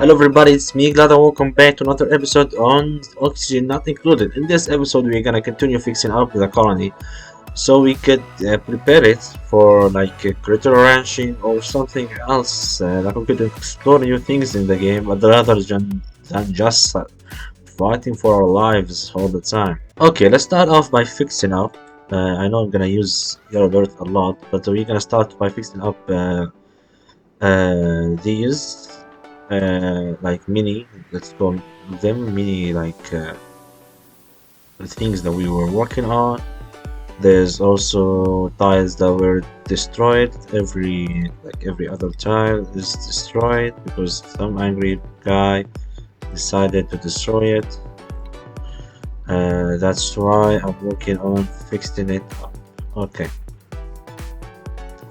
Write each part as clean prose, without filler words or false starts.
Hello everybody, it's me, Glad, and welcome back to another episode on Oxygen Not Included. In this episode, we're gonna continue fixing up the colony so we could prepare it for like critter ranching or something else. Like we could explore new things in the game rather than just fighting for our lives all the time. Okay, let's start off by fixing up. I know I'm gonna use Yellow Bird a lot, but we're gonna start by fixing up these like mini, let's call them mini, like the things that we were working on. There's also tiles that were destroyed. Every other tile is destroyed because some angry guy decided to destroy it. That's why I'm working on fixing it up. Okay.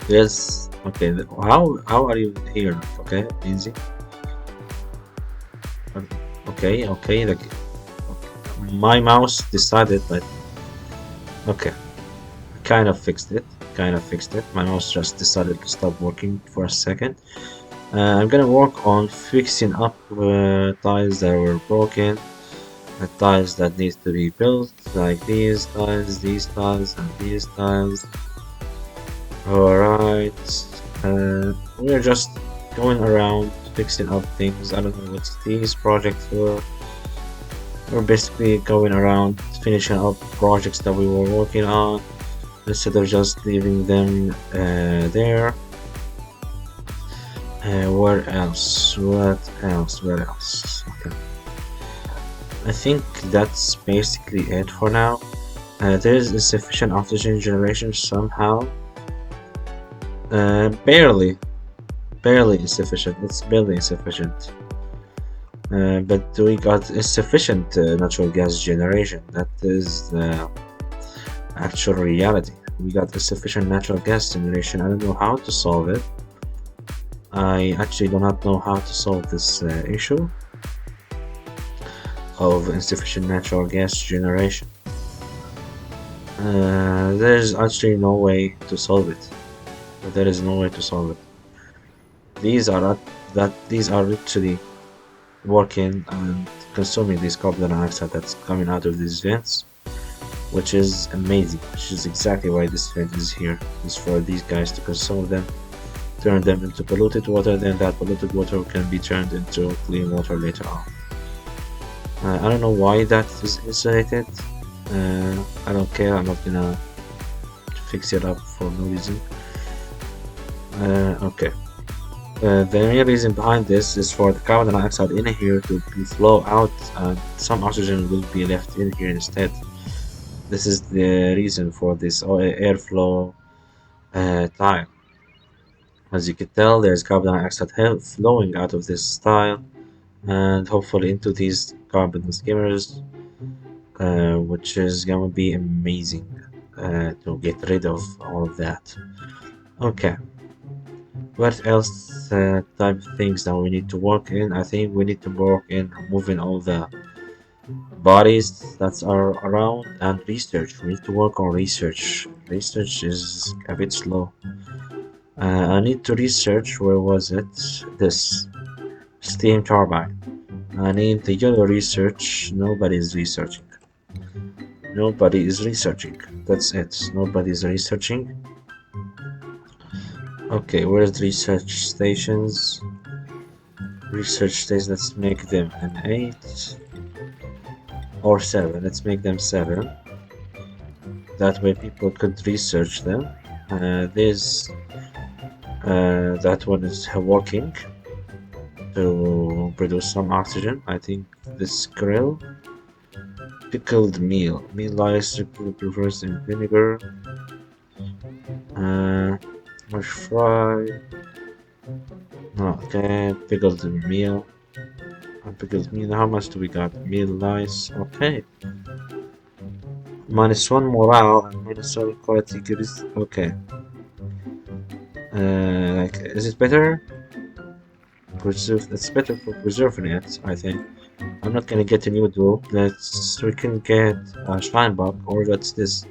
Yes. Okay. How are you here? Okay, easy. Okay. Okay. Like my mouse decided that. Okay. Kind of fixed it. My mouse just decided to stop working for a second. I'm gonna work on fixing up tiles that were broken, tiles that need to be built, like these tiles, and these tiles. Alright, we're just going around fixing up things. I don't know what these projects were. We're basically going around finishing up projects that we were working on instead of just leaving them there. Where else? What else? Where else? Okay. I think that's basically it for now. There is insufficient oxygen generation somehow. Barely insufficient. It's barely insufficient. But we got insufficient natural gas generation. That is the actual reality. We got insufficient natural gas generation. I don't know how to solve it. I actually do not know how to solve this issue of insufficient natural gas generation. There's actually no way to solve it. There is no way to solve it. These are literally working and consuming this carbon dioxide that's coming out of these vents, which is amazing. Which is exactly why this vent is here. Is for these guys to consume them, turn them into polluted water, then that polluted water can be turned into clean water later on. I don't know why that is insulated. I don't care. I'm not gonna fix it up for no reason. Okay. The main reason behind this is for the carbon dioxide in here to flow out and some oxygen will be left in here instead. This is the reason for this airflow tile. As you can tell, there's carbon dioxide flowing out of this tile and hopefully into these carbon skimmers, which is gonna be amazing to get rid of all of that. Okay. What else type of things that we need to work in? I think we need to work in removing all the bodies that are around and research. We need to work on research. Research is a bit slow. I need to research, where was it? This steam turbine. I need the yellow research. Nobody is researching. Nobody is researching. That's it. Nobody is researching. Okay, where's the research stations? Research stations, let's make them an 8 or 7. Let's make them 7. That way people could research them. That one is working to produce some oxygen. I think this grill. Pickled meal. Meal lice reversed in vinegar. Mush fry. Okay, pickled meal. Pickled meal. How much do we got? Meal lice. Okay. -1 morale and -1 quality goods. Okay. Like, is it better? Preserve. It's better for preserving it, I think. I'm not gonna get a new duel. We can get a shrine bug, or what's this?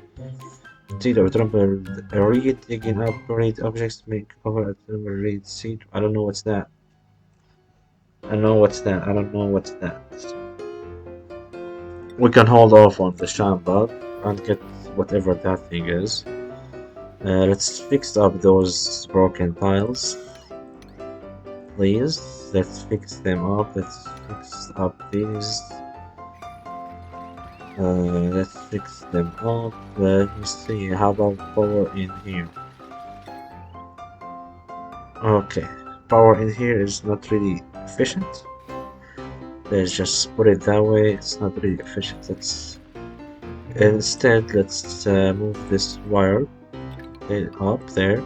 Or trample a reed, digging up read objects, make cover a read seed. I don't know what's that. I know what's that. I don't know what's that. We can hold off on the shine bug and get whatever that thing is. Let's fix up those broken tiles, please. Let's fix them up. Let's fix up these. Let's fix them up. Let me see. How about power in here? Okay, power in here is not really efficient. Let's just put it that way. It's not really efficient. Let's move this wire up there.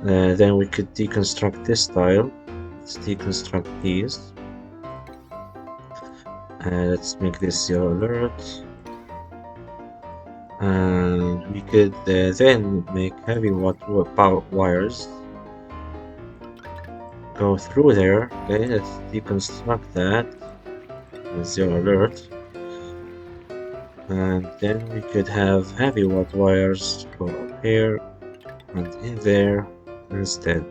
Then we could deconstruct this tile. Let's deconstruct these. Let's make this yellow alert. And we could then make heavy power wires go through there. Okay, let's deconstruct that. Zero alert. And then we could have heavy wires go up here and in there instead.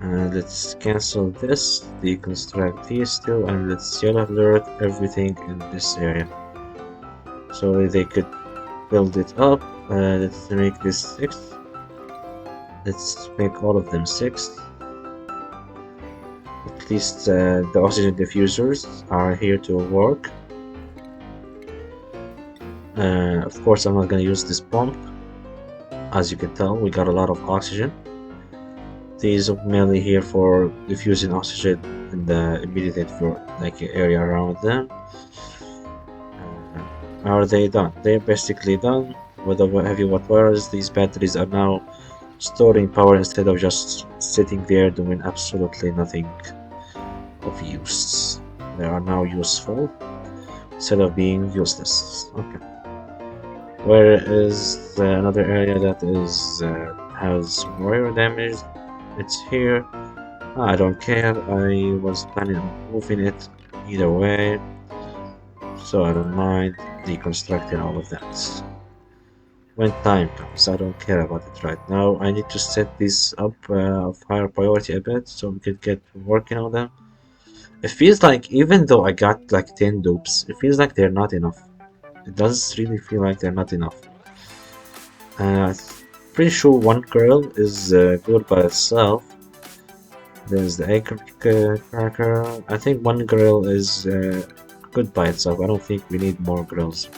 And let's cancel this, deconstruct these two, and let's yellow alert everything in this area. So they could build it up. Let's make this 6. Let's make all of them 6. At least the oxygen diffusers are here to work. Of course, I'm not gonna use this pump. As you can tell, we got a lot of oxygen. These are mainly here for diffusing oxygen in the immediate area around them. Are they done? They're basically done with the heavy wires. These batteries are now storing power instead of just sitting there doing absolutely nothing of use. They are now useful instead of being useless. Okay. Where is another area that is has wire damage? It's here. I don't care. I was planning on moving it either way, so I don't mind deconstructing all of that when time comes. I don't care about it right now. I need to set these up of higher priority a bit so we could get working on them. It feels like even though I got like 10 dupes, it feels like they're not enough. It does really feel like they're not enough. Pretty sure one girl is good by itself. There's the egg cracker. I think one girl is good by itself. I don't think we need more girls.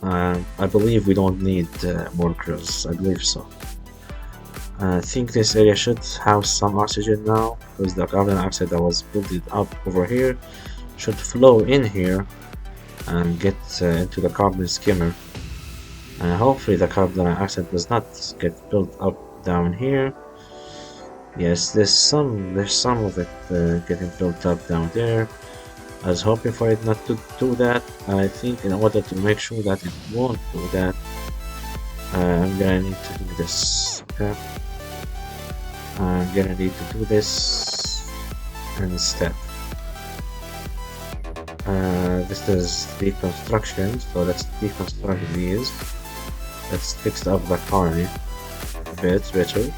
I believe we don't need more girls. I believe so. I think this area should have some oxygen now, because the carbon dioxide that was built up over here should flow in here and get into the carbon skimmer. Hopefully the carbon dioxide does not get built up down here. Yes, there's some of it getting built up down there. I was hoping for it not to do that. I think in order to make sure that it won't do that, I'm gonna need to do this. Okay, I'm gonna need to do this instead. This is deconstruction, so let's deconstruct these. Let's fix up the colony a bit better.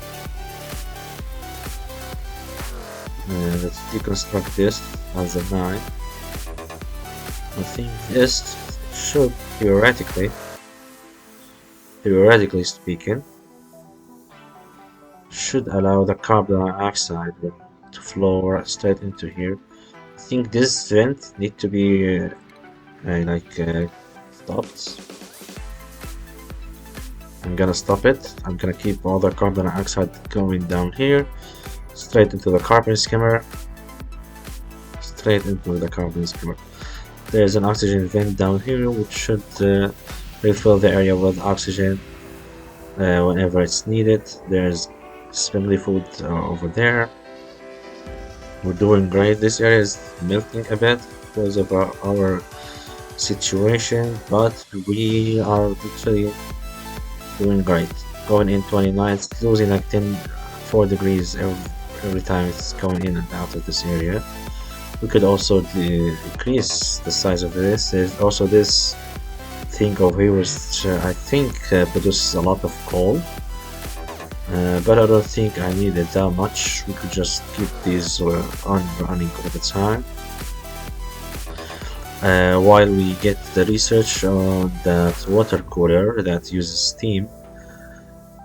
Let's deconstruct this as a 9. I think this should theoretically speaking, should allow the carbon dioxide to flow straight into here. I think this vent need to be stopped. I'm gonna stop it. I'm gonna keep all the carbon dioxide going down here, straight into the carbon skimmer. Straight into the carbon skimmer. There's an oxygen vent down here which should refill the area with oxygen whenever it's needed. There's spindly food over there. We're doing great. This area is melting a bit because of our situation, but we are literally doing great. Going in 29, it's losing like 4 degrees every time it's going in and out of this area. We could also increase the size of this. There's also this thing over here which I think produces a lot of coal. But I don't think I need it that much. We could just keep these on running all the time. While we get the research on that water cooler that uses steam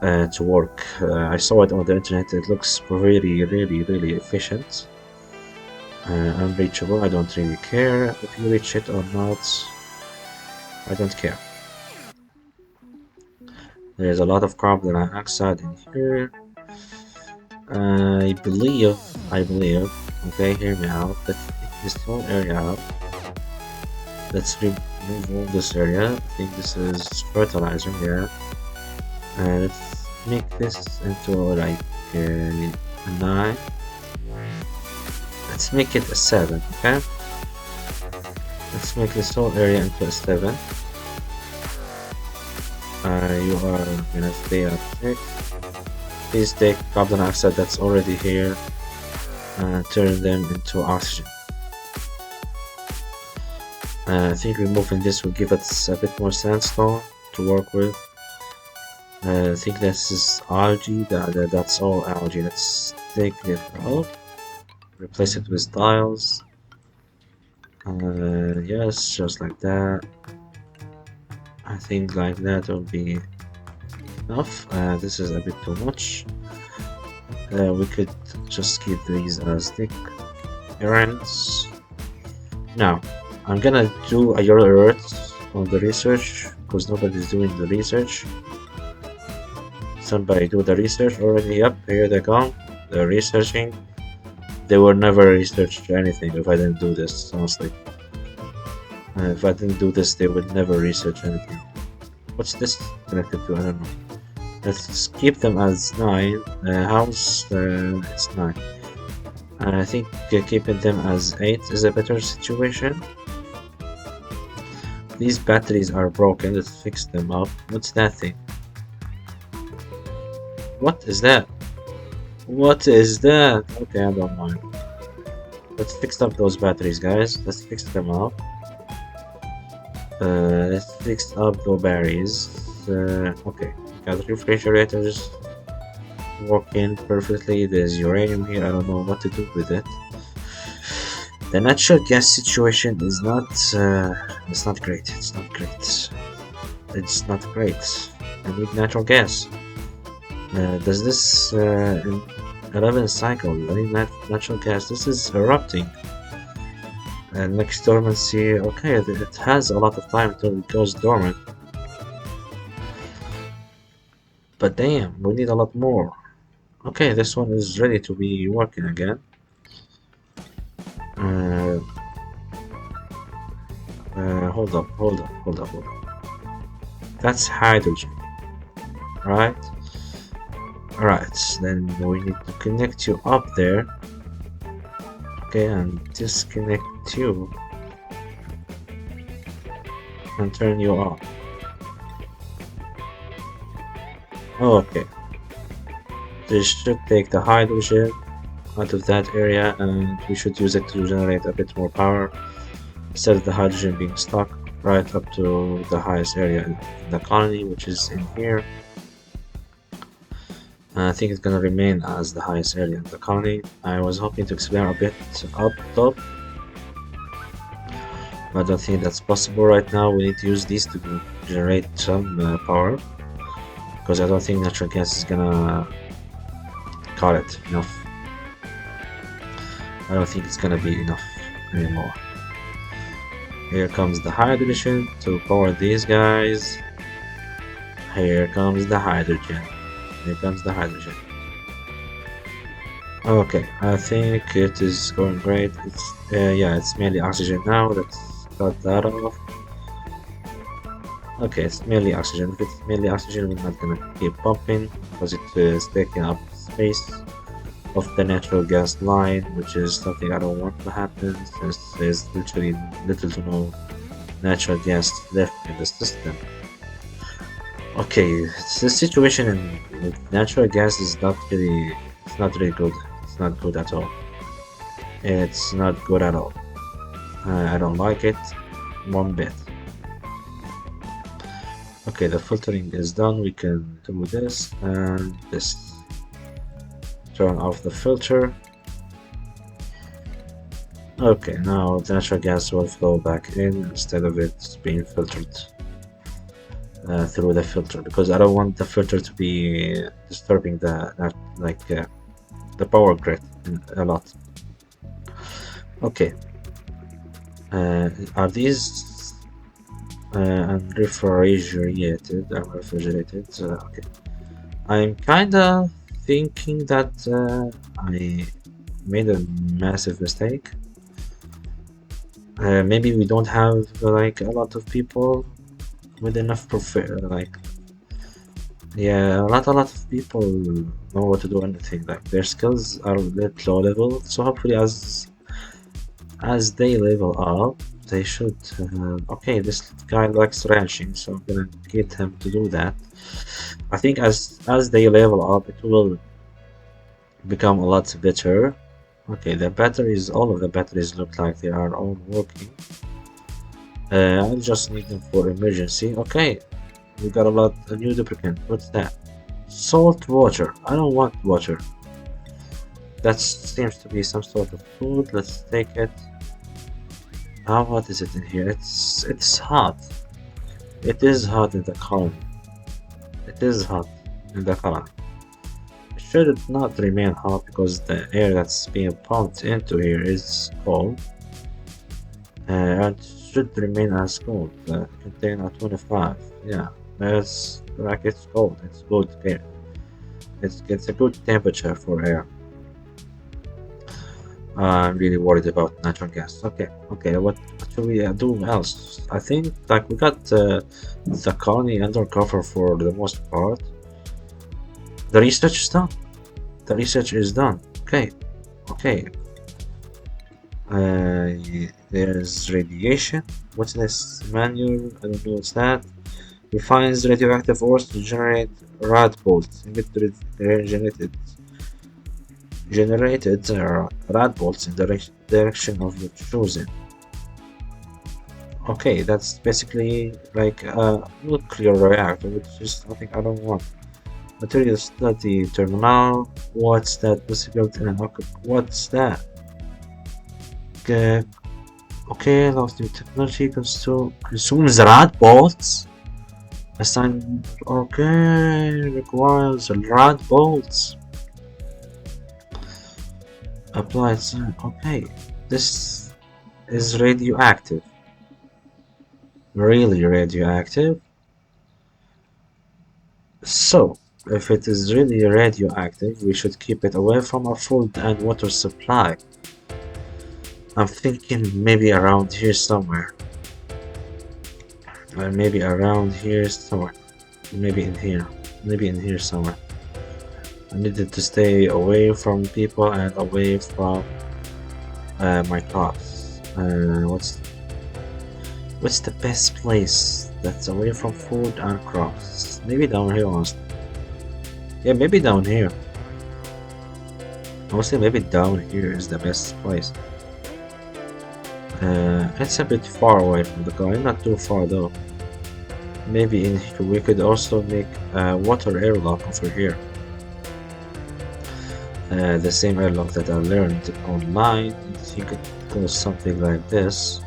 to work. I saw it on the internet. It looks really efficient. Unreachable. I don't really care if you reach it or not. I don't care. There's a lot of carbon dioxide in here. I believe. Okay, hear me out. Let's take this whole area out. Let's remove all this area. I think this is fertilizer, yeah. Let's make this into like a 9. Let's make it a 7, okay? Let's make this whole area into a 7. You are gonna stay at 6. Please take carbon dioxide that's already here and turn them into oxygen. I think removing this will give us a bit more sandstone to work with. I think this is algae, that's all algae. Let's take it out, replace it with tiles. Yes, just like that. I think like that will be enough. This is a bit too much. We could just keep these as thick errands. Now, I'm gonna do a your alert on the research because nobody's doing the research. Somebody do the research already. Yep, here they come. They're researching. They will never research anything if I didn't do this, honestly. If I didn't do this, they would never research anything. What's this connected to? I don't know. Let's keep them as 9. House, it's 9. I think keeping them as 8 is a better situation. These batteries are broken. Let's fix them up. What's that thing? What is that? What is that? Okay, I don't mind. Let's fix up those batteries, guys. Let's fix them up. Let's fix up the batteries. Okay, got refrigerators working perfectly. There's uranium here. I don't know what to do with it. The natural gas situation is not. It's not great. It's not great. It's not great. I need natural gas. Does this in 11 cycle? I need natural gas. This is erupting. And next dormancy. Okay, it has a lot of time until it goes dormant. But damn, we need a lot more. Okay, this one is ready to be working again. Hold up. That's hydrogen, right? Alright, then we need to connect you up there. Okay, and disconnect you. And turn you off. Okay. This should take the hydrogen out of that area and we should use it to generate a bit more power instead of the hydrogen being stuck right up to the highest area in the colony, which is in here. I think it's gonna remain as the highest area in the colony. I was hoping to explore a bit up top, but I don't think that's possible right now. We need to use these to generate some power, because I don't think natural gas is gonna cut it enough. I don't think it's gonna be enough anymore. Here comes the hydrogen to power these guys. Here comes the hydrogen. Here comes the hydrogen. Okay, I think it is going great. It's yeah, it's mainly oxygen now. Let's cut that off. Okay, it's mainly oxygen. If it's mainly oxygen, we're not gonna keep pumping because it is taking up space of the natural gas line, which is something I don't want to happen since there's literally little to no natural gas left in the system. Okay, the situation with natural gas is not really good. It's not good at all. It's not good at all. I don't like it one bit. Okay, the filtering is done. We can do this and this. Turn off the filter. Okay, now the natural gas will flow back in instead of it being filtered through the filter, because I don't want the filter to be disturbing the power grid a lot. Okay, are these unrefrigerated? Unrefrigerated. Okay, I'm kinda thinking that I made a massive mistake. Maybe we don't have like a lot of people with enough yeah, not a lot of people know what to do anything. Like their skills are a bit low level, so hopefully as they level up, they should. Okay, this guy likes ranching, so I'm gonna get him to do that. I think as they level up, it will become a lot better. Okay, the batteries, all of the batteries look like they are all working. I'll just need them for emergency. Okay, we got a new duplicant. What's that? Salt water. I don't want water. That seems to be some sort of food. Let's take it. What is it in here? It's hot. It is hot in the colony. It is hot in the colony. It should not remain hot because the air that's being pumped into here is cold. And should remain as cold. Contain a 25. Yeah, it's like it's cold. It's good air. It's a good temperature for air. I'm really worried about natural gas. Okay. What should we do else? I think like we got the colony under cover for the most part. The research is done. The research is done. Okay. There's radiation. What's this? Manual. I don't know what's that. Refines radioactive ores to generate rad bolts. Generated rad bolts in the direction of the chosen. Okay, that's basically like a nuclear reactor, which is something I don't want. Material study terminal. What's that? What's that? Okay, lost new technology consumes rad bolts. Assign. Okay, requires rad bolts. Applied. Okay, this is radioactive. Really radioactive. So, if it is really radioactive, we should keep it away from our food and water supply. I'm thinking maybe around here somewhere. Maybe around here somewhere. Maybe in here somewhere. I needed to stay away from people and away from my crops. What's the best place that's away from food and crops? Maybe down here, honestly. Yeah, maybe down here. Honestly, maybe down here is the best place. It's a bit far away from the guy, not too far though. Maybe in here we could also make a water airlock over here. The same airlock that I learned online. You could go something like this.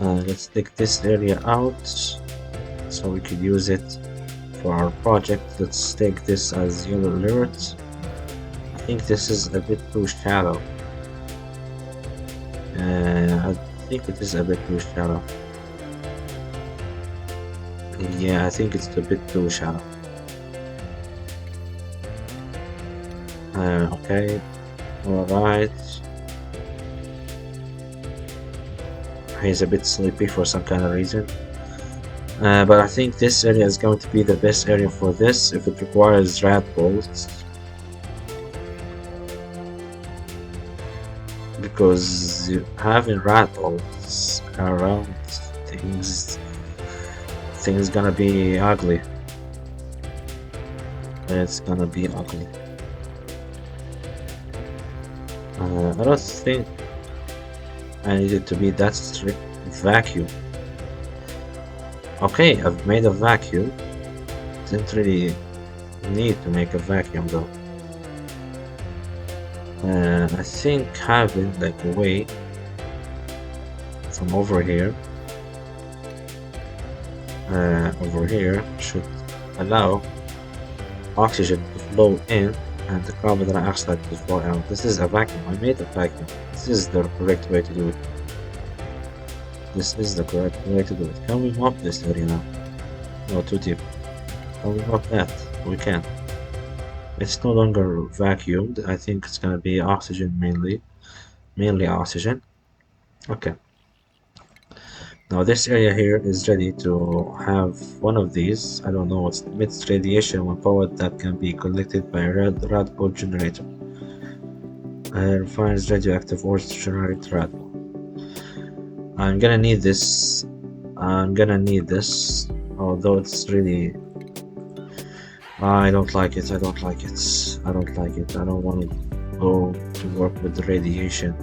Let's take this area out so we could use it for our project. Let's take this as yellow alert. I think this is a bit too shallow. I think it is a bit too shallow. Yeah, I think it's a bit too shallow. Okay, alright. He's a bit sleepy for some kind of reason. But I think this area is going to be the best area for this if it requires rad bolts. Because having rad bolts around things gonna be ugly. It's gonna be ugly. I don't think I need it to be that strict. Vacuum. Okay, I've made a vacuum. Didn't really need to make a vacuum though. I think having like a way from over here should allow oxygen to flow in and the carbon dioxide to flow out. This is a vacuum. I made a vacuum. This is the correct way to do it. This is the correct way to do it. Can we mop this area now? No, too deep. Can we mop that? We can. It's no longer vacuumed. I think it's gonna be oxygen mainly. Mainly oxygen. Okay. Now this area here is ready to have one of these. I don't know, it emits radiation when powered that can be collected by a rad ball generator. Refines radioactive ores to generate rad ball. I'm gonna need this. Although it's really, I don't like it. I don't like it. I don't like it. I don't want to go to work with the radiation.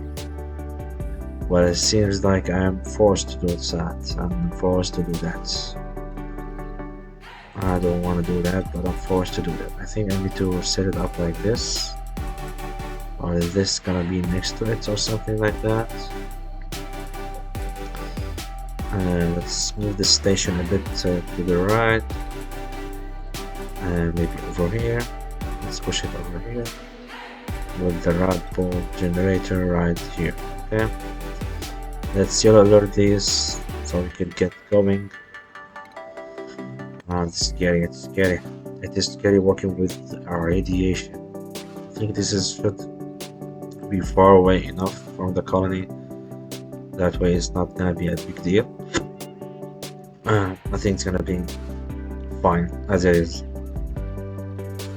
Well, it seems like I am forced to do that. I'm forced to do that. I don't want to do that, but I'm forced to do that. I think I need to set it up like this. Or is this gonna be next to it or something like that? Let's move the station a bit to the right. And maybe over here. Let's push it over here. With the rod ball generator right here. Okay. Let's yellow alert these so we can get going. It's scary, it's scary. It is scary working with our radiation. I think this should be far away enough from the colony. That way it's not gonna be a big deal. I think it's gonna be fine as it is.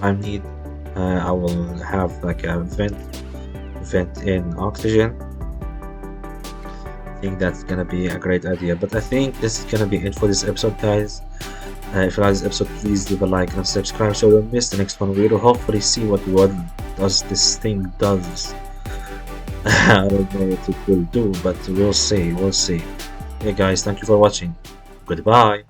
I will have like a vent in oxygen. I think that's gonna be a great idea, but I think this is gonna be it for this episode, guys. If you like this episode, please leave a like and subscribe so you don't miss the next one. We'll hopefully see what does this thing does. I don't know what it will do, but we'll see. Hey guys, thank you for watching. Goodbye.